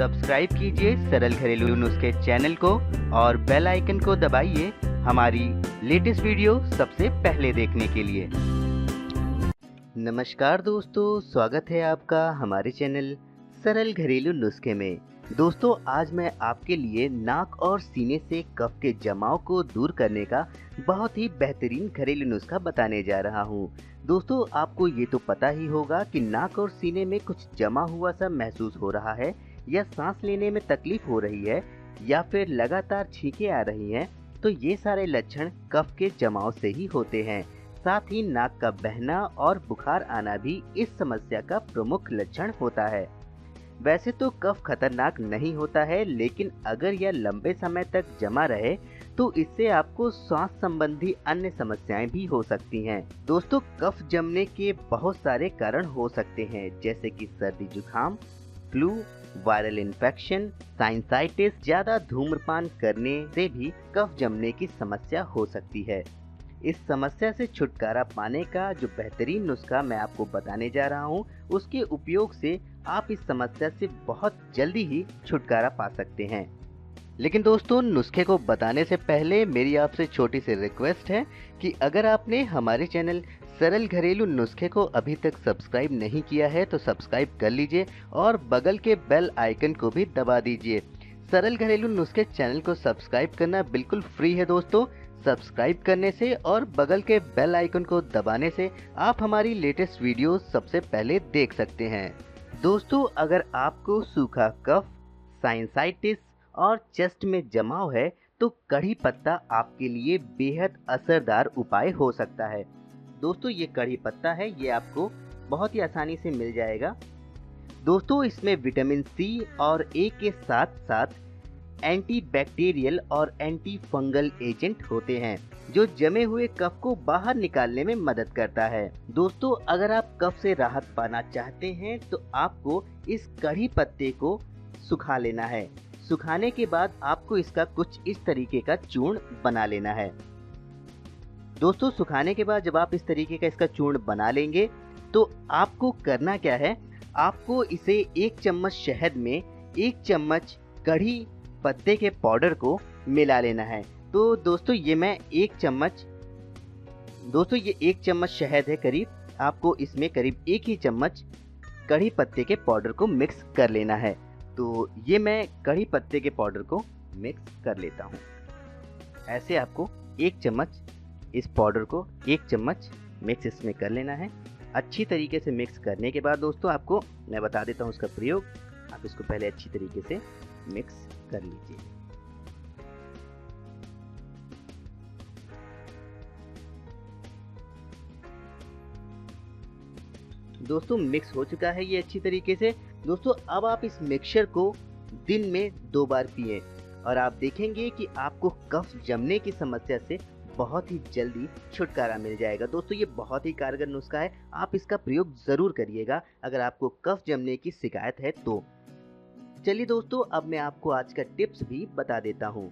Subscribe कीजिए सरल घरेलू नुस्खे चैनल को और बेल आइकन को दबाइए हमारी लेटेस्ट वीडियो सबसे पहले देखने के लिए। नमस्कार दोस्तों, स्वागत है आपका हमारे चैनल सरल घरेलू नुस्खे में। दोस्तों, आज मैं आपके लिए नाक और सीने से कफ के जमाव को दूर करने का बहुत ही बेहतरीन घरेलू नुस्खा बताने जा रहा हूं। दोस्तों, आपको ये तो पता ही होगा कि नाक और सीने में कुछ जमा हुआ सा महसूस हो रहा है, या सांस लेने में तकलीफ हो रही है, या फिर लगातार छींकें आ रही हैं, तो ये सारे लक्षण कफ के जमाव से ही होते हैं। साथ ही नाक का बहना और बुखार आना भी इस समस्या का प्रमुख लक्षण होता है। वैसे तो कफ खतरनाक नहीं होता है, लेकिन अगर यह लंबे समय तक जमा रहे तो इससे आपको श्वास संबंधी अन्य समस्याएं भी हो सकती हैं। दोस्तों, कफ जमने के बहुत सारे कारण हो सकते हैं, जैसे कि सर्दी जुकाम, फ्लू, वायरल इन्फेक्शन, साइनसाइटिस, ज्यादा धूम्रपान करने से भी कफ जमने की समस्या हो सकती है। इस समस्या से छुटकारा पाने का जो बेहतरीन नुस्खा मैं आपको बताने जा रहा हूँ, उसके उपयोग से आप इस समस्या से बहुत जल्दी ही छुटकारा पा सकते हैं। लेकिन दोस्तों, नुस्खे को बताने से पहले मेरी आपसे छोटी सी रिक्वेस्ट है कि अगर आपने हमारे चैनल सरल घरेलू नुस्खे को अभी तक सब्सक्राइब नहीं किया है तो सब्सक्राइब कर लीजिए और बगल के बेल आइकन को भी दबा दीजिए। सरल घरेलू नुस्खे चैनल को सब्सक्राइब करना बिल्कुल फ्री है दोस्तों। सब्सक्राइब करने से और बगल के बेल आइकन को दबाने से आप हमारी लेटेस्ट वीडियो सबसे पहले देख सकते हैं। दोस्तों, अगर आपको सूखा कफ, साइनसाइटिस और चेस्ट में जमाव है तो कड़ी पत्ता आपके लिए बेहद असरदार उपाय हो सकता है। दोस्तों, ये कड़ी पत्ता है, ये आपको बहुत ही आसानी से मिल जाएगा। दोस्तों, इसमें विटामिन सी और ए के साथ साथ एंटीबैक्टीरियल और एंटी फंगल एजेंट होते हैं, जो जमे हुए कफ को बाहर निकालने में मदद करता है। दोस्तों, अगर आप कफ से राहत पाना चाहते हैं तो आपको इस कड़ी पत्ते को सुखा लेना है। सुखाने के बाद आपको इसका कुछ इस तरीके का चूर्ण बना लेना है। दोस्तों, सुखाने के बाद जब आप इस तरीके का इसका चूर्ण बना लेंगे तो आपको करना क्या है, आपको इसे 1 चम्मच शहद में 1 चम्मच कड़ी पत्ते के पाउडर को मिला लेना है। तो दोस्तों, ये 1 चम्मच शहद है करीब, आपको इसमें करीब 1 ही चम्मच कड़ी पत्ते के पाउडर को मिक्स कर लेना है। तो ये मैं कड़ी पत्ते के पाउडर को मिक्स कर लेता हूँ। ऐसे आपको 1 चम्मच इस पाउडर को 1 चम्मच मिक्स इसमें कर लेना है। अच्छी तरीके से मिक्स करने के बाद दोस्तों, आपको मैं बता देता हूँ उसका प्रयोग। आप इसको पहले अच्छी तरीके से मिक्स कर लीजिए। दोस्तों, मिक्स हो चुका है ये अच्छी तरीके से। दोस्तों, अब आप इस मिक्सचर को दिन में 2 बार पिएं और आप देखेंगे कि आपको कफ जमने की समस्या से बहुत ही जल्दी छुटकारा मिल जाएगा। दोस्तों, ये बहुत ही कारगर नुस्खा है, आप इसका प्रयोग जरूर करिएगा अगर आपको कफ जमने की शिकायत है तो। चलिए दोस्तों, अब मैं आपको आज का टिप्स भी बता देता हूँ।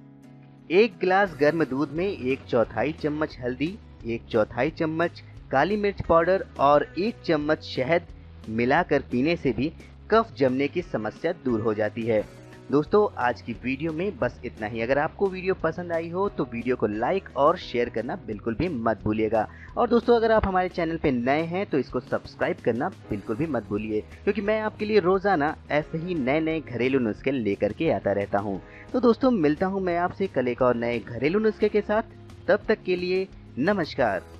1 गिलास गर्म दूध में 1/4 चम्मच हल्दी, 1/4 चम्मच काली मिर्च पाउडर और 1 चम्मच शहद मिलाकर पीने से भी कफ जमने की समस्या दूर हो जाती है। दोस्तों, आज की वीडियो में बस इतना ही। अगर आपको वीडियो पसंद आई हो तो वीडियो को लाइक और शेयर करना बिल्कुल भी मत भूलिएगा। और दोस्तों, अगर आप हमारे चैनल पे नए हैं तो इसको सब्सक्राइब करना बिल्कुल भी मत भूलिए, क्योंकि मैं आपके लिए रोजाना ऐसे ही नए नए घरेलू नुस्खे लेकर के आता रहता हूँ। तो दोस्तों, मिलता हूँ मैं आपसे कल एक और नए घरेलू नुस्खे के साथ। तब तक के लिए नमस्कार।